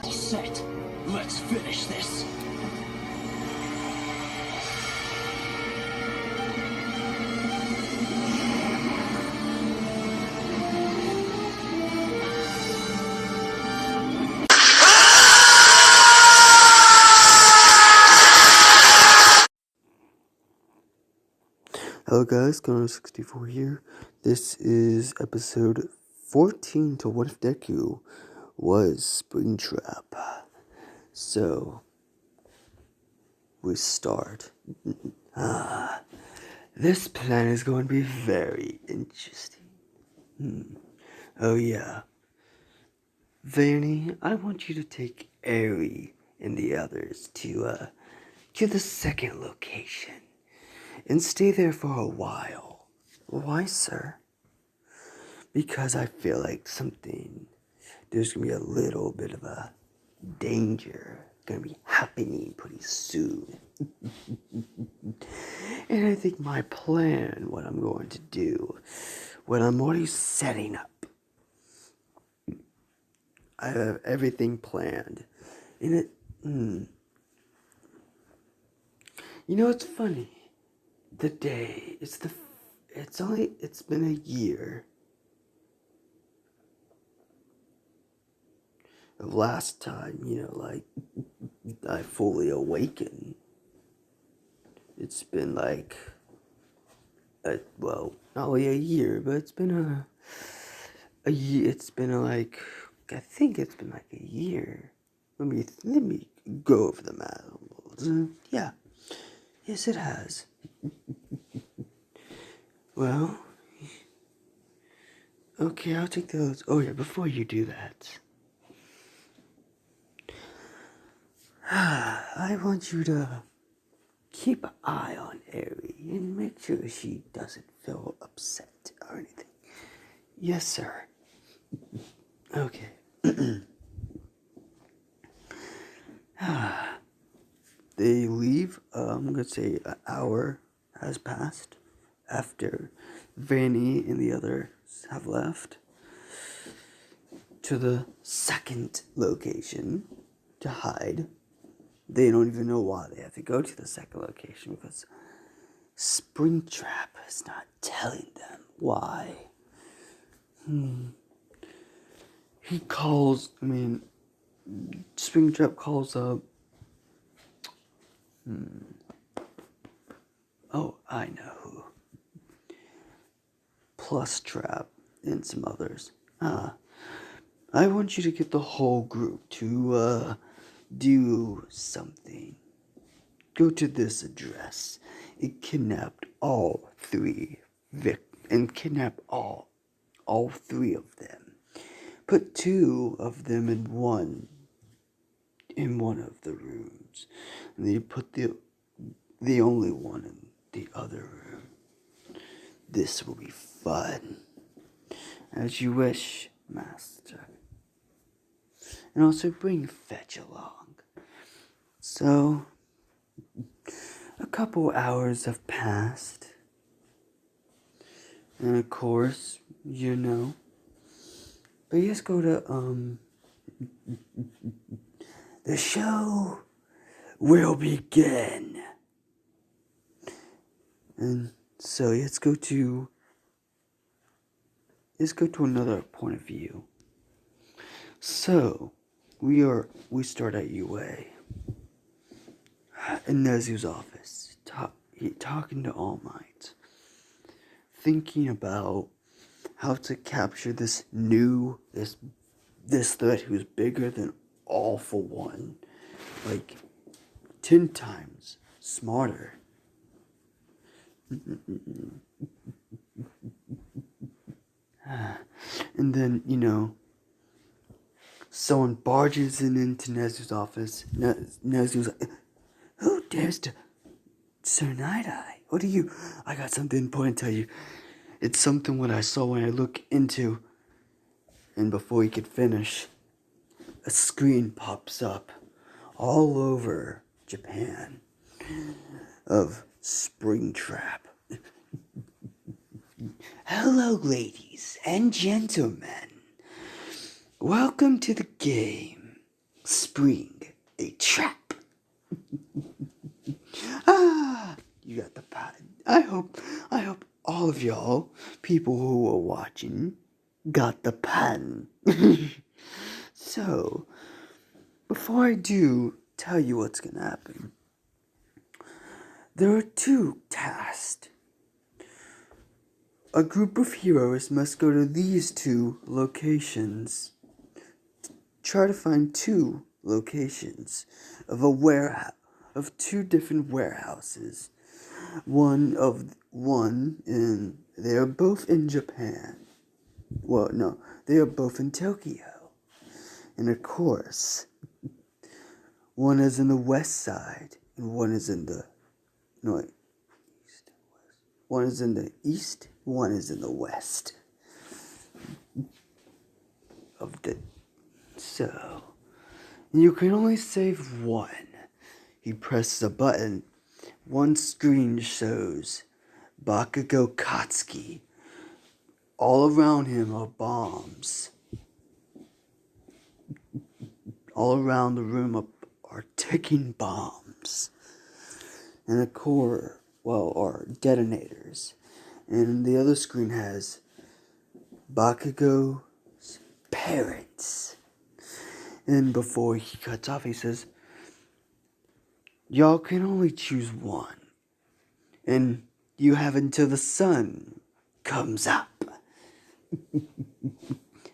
All set. Let's finish this. Hello guys, Gunner64 here. This is episode 14 to What If Deku was Springtrap. So, we start. This plan is going to be very interesting. Oh yeah. Vanny, I want you to take Aerie and the others to the second location. And stay there for a while. Why, sir? Because I feel like there's gonna be a little bit of a danger gonna be happening pretty soon. And I think my plan, what I'm going to do, what I'm already setting up, I have everything planned. And you know, it's funny. The day, it's been a year of last time, I fully awakened. It's been like, not only a year, but it's been a year, I think it's been like a year. Let me go over the math. Yeah. Yes, it has. Well, okay, I'll take those. Oh yeah, before you do that, I want you to keep an eye on Aerie and make sure she doesn't feel upset or anything. Yes, sir. Okay. They leave. I'm gonna say an hour has passed after Vanny and the others have left to the second location to hide. They don't even know why they have to go to the second location because Springtrap is not telling them why. Springtrap calls up. Oh, I know who. Plus Trap and some others. I want you to get the whole group to, do something. Go to this address and kidnap all three and kidnap all three of them. Put two of them in one of the rooms, and then you put the only one in the other room. This will be fun. As you wish, Master. And also bring Fetch along. So, a couple hours have passed. And of course, but let's go to, the show will begin. And so let's go to another point of view. So, we start at UA. In Nezu's office, talking to All Might, thinking about how to capture this threat who's bigger than All for One, like 10 times smarter. And then, someone barges into Nezu's office. Nezu's like, who dares to... Sir Night-Eye, what are you... I got something important to tell you. It's something what I saw when I look into... And before he could finish, a screen pops up all over Japan of Springtrap. Hello, ladies and gentlemen. Welcome to the game Spring a Trap. You got the pun. I hope all of y'all, people who are watching, got the pun. So, before I do tell you what's gonna happen, there are two tasks. A group of heroes must go to these two locations. Try to find two locations of a warehouse, of two different warehouses. And they are both in Japan. Well, no, they are both in Tokyo. And of course, one is in the west side, and one is in the east. One is in the east, one is in the west. So, you can only save one. He presses a button. One screen shows Bakugou Katsuki. All around him are bombs. All around the room are ticking bombs. And the core, are detonators. And the other screen has Bakugou's parents. And before he cuts off, he says, y'all can only choose one. And you have until the sun comes up.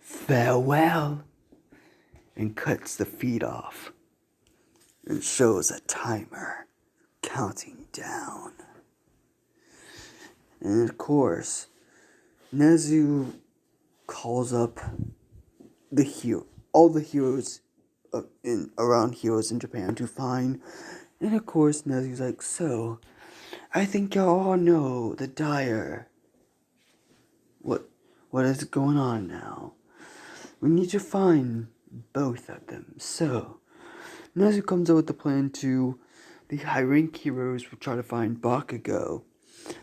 Farewell. And cuts the feed off. And shows a timer counting down. And of course, Nezu calls up all the heroes around heroes in Japan to find. And of course, Nezu's like, so, I think y'all all know the dire. What is going on now? We need to find both of them. So, Nezu comes up with the plan to the high rank heroes will try to find Bakugou.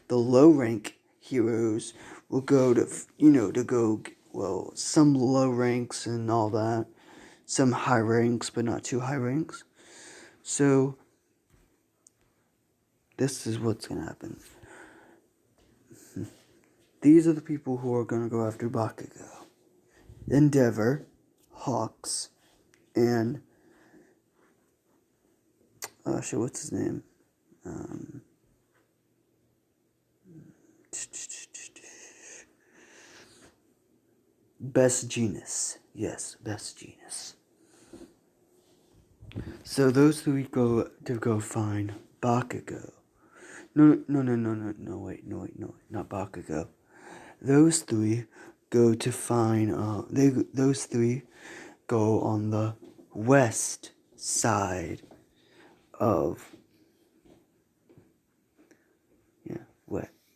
The low rank heroes will go to, some low ranks and all that. Some high ranks, but not too high ranks. So, this is what's going to happen. These are the people who are going to go after Bakugou. Endeavor, Hawks, and... what's his name? Best Genius. Yes, Best Genius. So those three go find Bakugou. No, wait, not Bakugou. Those three go to find, those three go on the west side of,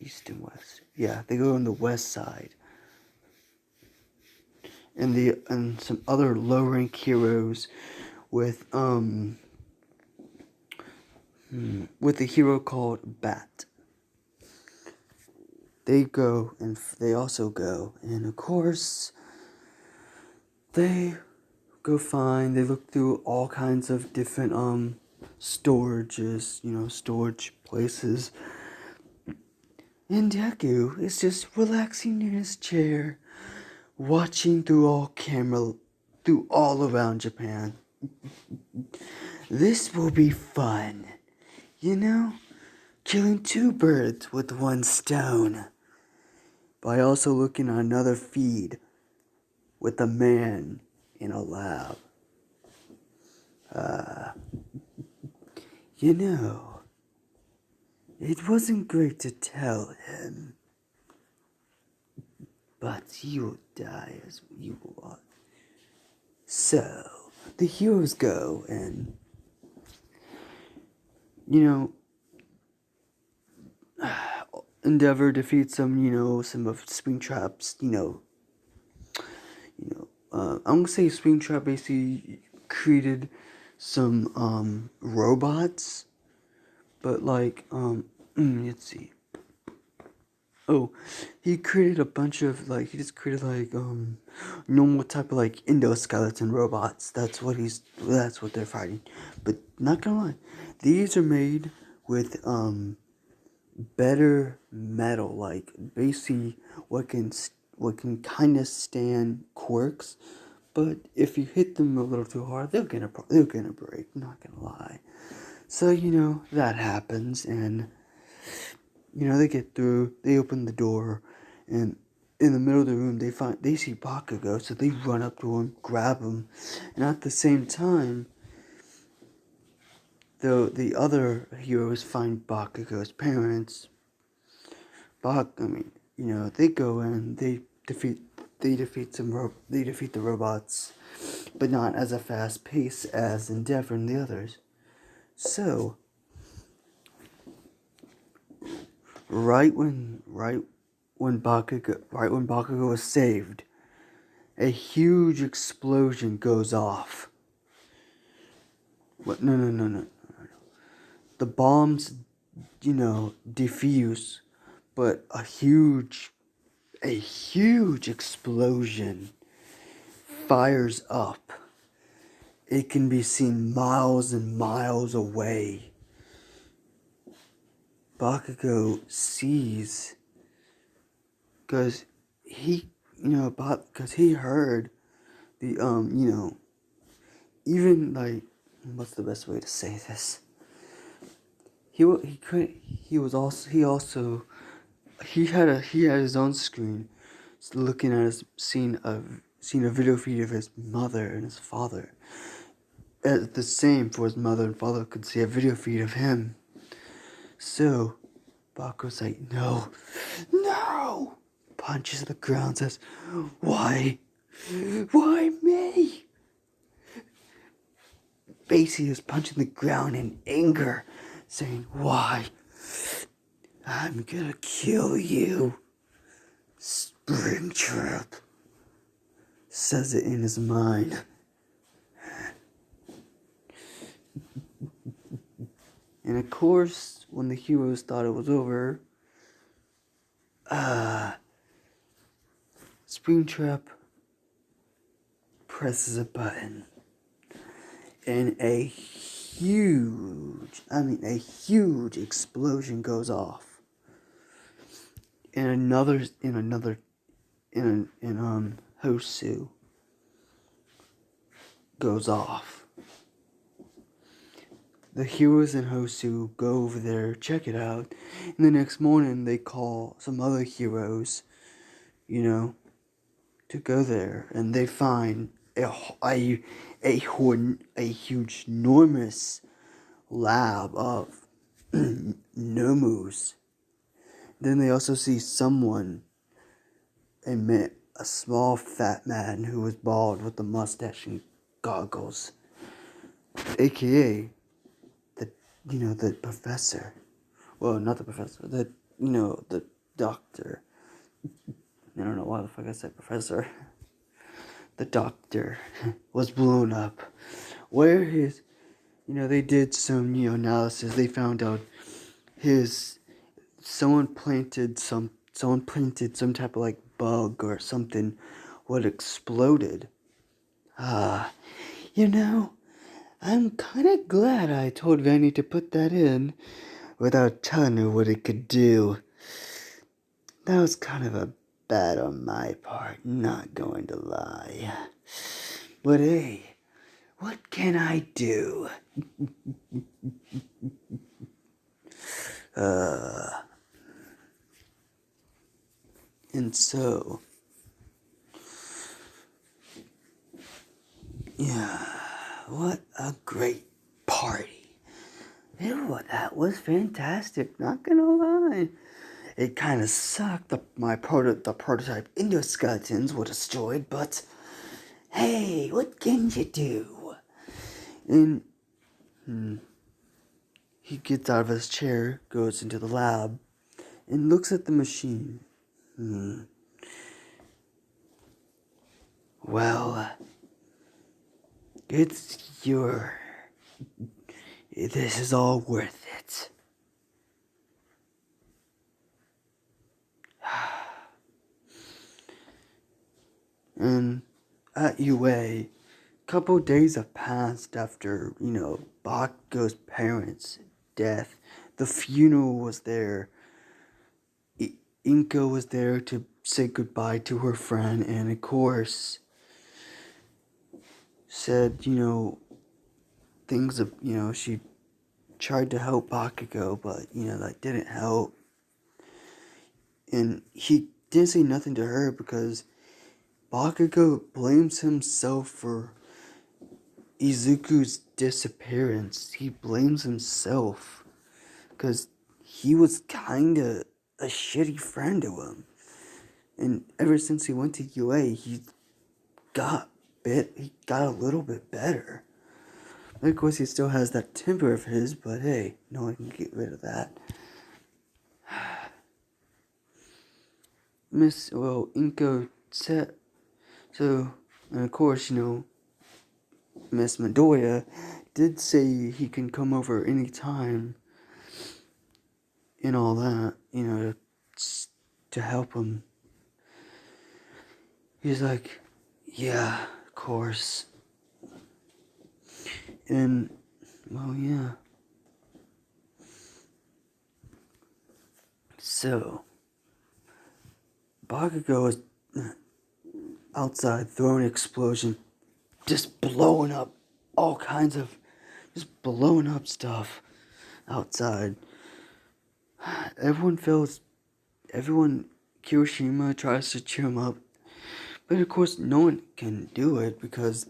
east and west. Yeah, they go on the west side. And some other low rank heroes with a hero called Bat. They go, and they also go, and of course, they look through all kinds of different, storages, storage places. And Deku is just relaxing in his chair, watching through all around Japan. This will be fun, killing two birds with one stone. By also looking at another feed with a man in a lab. It wasn't great to tell him, but he will die as you are. So, the heroes go and, Endeavor defeats some of Springtrap's, I'm gonna say Springtrap basically created some robots, but like let's see. Oh, he created a bunch of he just created normal type of endoskeleton robots. That's what they're fighting. But not gonna lie, these are made with better metal, like basically what can kind of stand quirks, but if you hit them a little too hard, they're gonna break. Not gonna lie. So that happens, and they get through. They open the door, and in the middle of the room, they see Bakugou, so they run up to him, grab him, and at the same time, the other heroes find Bakugou's parents. They go in, they defeat the robots, but not as a fast pace as Endeavor and the others. So, right when Bakugo was saved, a huge explosion goes off. What? No. The bombs, defuse, but a huge explosion fires up. It can be seen miles and miles away. Bakugo sees, because he heard the even what's the best way to say this? He had his own screen, looking at seeing a video feed of his mother and his father. The same for his mother and father could see a video feed of him. So Bakugo's like, no, punches the ground, says, why me? Basically is punching the ground in anger, saying, why? I'm gonna kill you. Springtrap says it in his mind. And of course, when the heroes thought it was over, Springtrap presses a button, and a huge explosion goes off. And Hosu goes off. The heroes and Hosu go over there, check it out, and the next morning they call some other heroes, to go there, and they find a huge, enormous lab of Nomus. Then they also see someone, a small fat man who was bald with a mustache and goggles, aka the professor. Well, not the professor, the doctor. I don't know why the fuck I said professor. The doctor was blown up. Where they did some, analysis. They found out someone planted some type of bug or something, what exploded. I'm kind of glad I told Vanny to put that in without telling her what it could do. That was kind of a bad on my part, not going to lie. But hey, what can I do? And so, yeah, what a great party. Ew, that was fantastic, not gonna lie. It kind of sucked. The prototype endoskeletons were destroyed, but hey, what can you do? And he gets out of his chair, goes into the lab, and looks at the machine. Well, it's your This is all worth it. And at UA, a couple days have passed after, Bakugo's parents' death. The funeral was there. Inko was there to say goodbye to her friend, and of course, said, things of, she tried to help Bakugo, but, that didn't help. And he didn't say nothing to her because Bakugo blames himself for Izuku's disappearance. He blames himself because he was kinda a shitty friend to him. And ever since he went to UA, he got a little bit better. Of course, he still has that temper of his, but hey, no one can get rid of that. Inko said, so, and of course, Miss Midoriya did say he can come over anytime and all that, to help him. He's like, yeah, of course. And, well, yeah. So, Bakugo is outside throwing an explosion, just blowing up all kinds of, just blowing up stuff outside. Everyone, Kirishima tries to cheer him up, but of course no one can do it because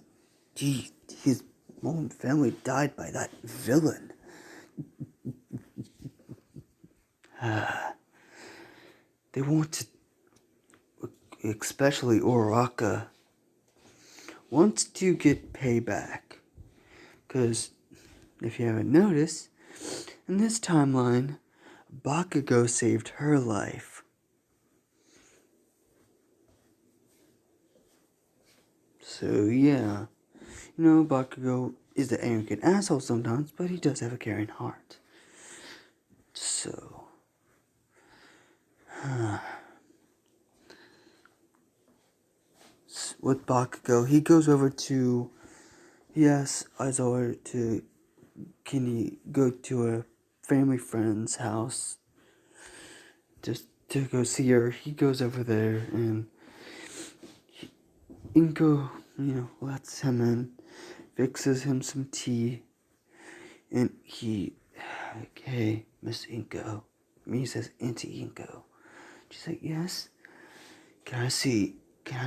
his whole family died by that villain. They want to, especially Uraraka, wants to get payback. Because, if you haven't noticed, in this timeline, Bakugo saved her life. So, yeah. Bakugo is the arrogant asshole sometimes, but he does have a caring heart. So, with Bakugo, he goes over to, he asks Aizawa can he go to a family friend's house just to go see her. He goes over there, and Inko, lets him in, fixes him some tea, and he, like, hey, Miss Inko. He says, Auntie Inko. She's like, yes? Can I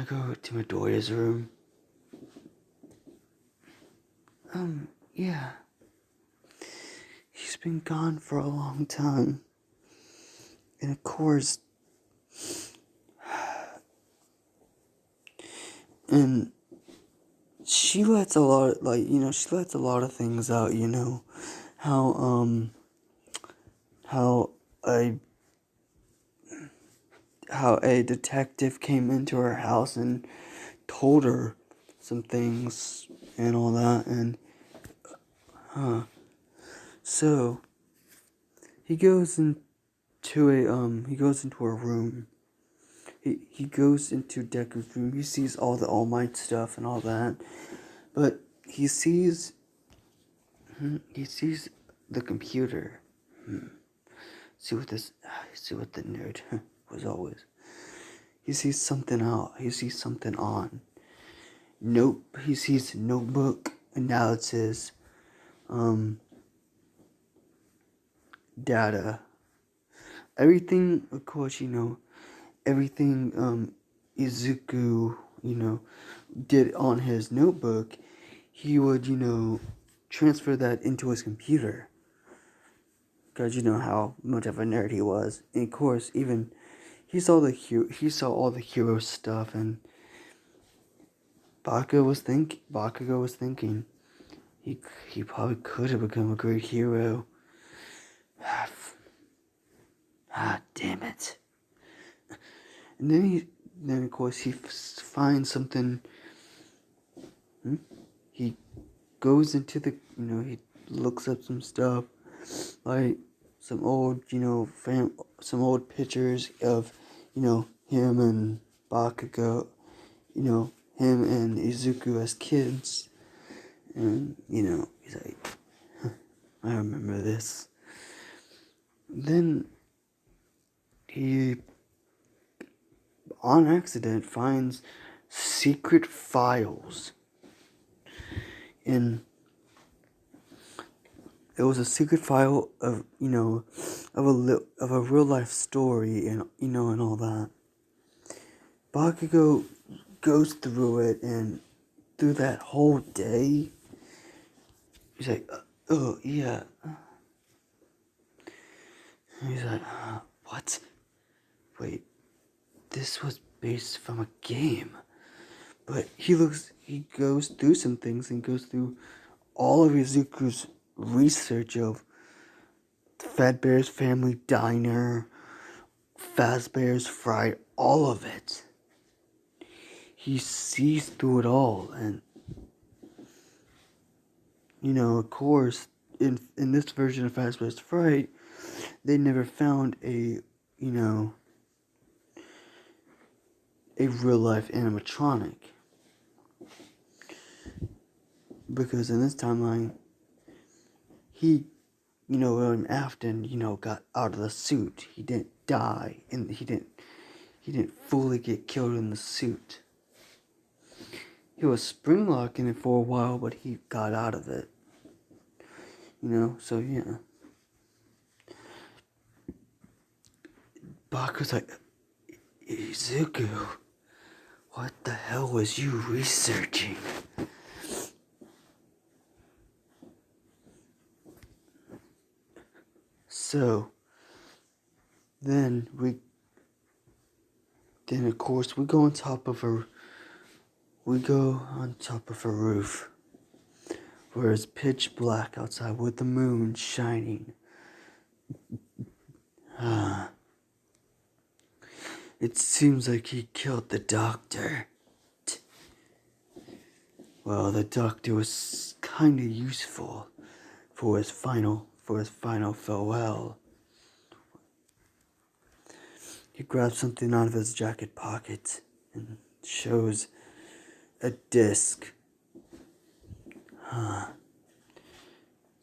go to Midoriya's room? Yeah. He's been gone for a long time. And of course, and she lets a lot, she lets a lot of things out, how a detective came into her house and told her some things and all that, and so he goes into her room. He goes into Deku's room. He sees all the All Might stuff and all that, but he sees the computer. See what the nerd was always. He sees something out. He sees something on. Nope. He sees notebook analysis, data. Everything, of course, everything Izuku, did on his notebook, he would, transfer that into his computer. Because you know how much of a nerd he was. And of course, even he saw all the hero stuff, and Bakugo was thinking he probably could have become a great hero. Damn it. And then of course he finds something. He goes into the, looks up some stuff, like some old, some old pictures of, him and Bakugou, him and Izuku as kids. And, he's like, I remember this. Then he, on accident, finds secret files. And it was a secret file of, of a real life story and, and all that. Bakugo goes through it, and through that whole day, he's like, oh, yeah. And he's like, what? Wait, this was based from a game. But he goes through some things and goes through all of Izuku's research of Fazbear's Family Diner, Fazbear's Fried, all of it. He sees through it all, and of course, in this version of Fazbear's Fright, they never found a real life animatronic, because in this timeline, he, William Afton, got out of the suit. He didn't die, and he didn't fully get killed in the suit. He was spring locking it for a while, but he got out of it. So yeah. Baku's like, Izuku, what the hell was you researching? So, then of course we go on top of a roof where it's pitch black outside with the moon shining. It seems like he killed the doctor. Well, the doctor was kind of useful for his final farewell. He grabs something out of his jacket pocket and shows a disc.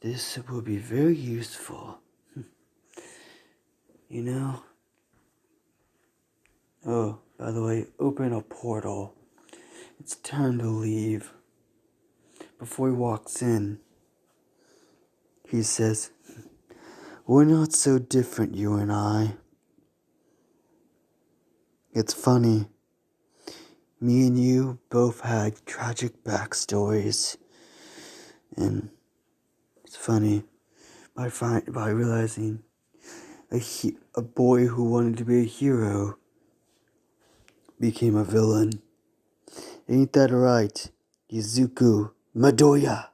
This will be very useful. Oh, by the way, open a portal. It's time to leave. Before he walks in, he says, we're not so different, you and I. It's funny. Me and you both had tragic backstories. And it's funny by realizing a boy who wanted to be a hero became a villain. Ain't that right, Izuku Midoriya?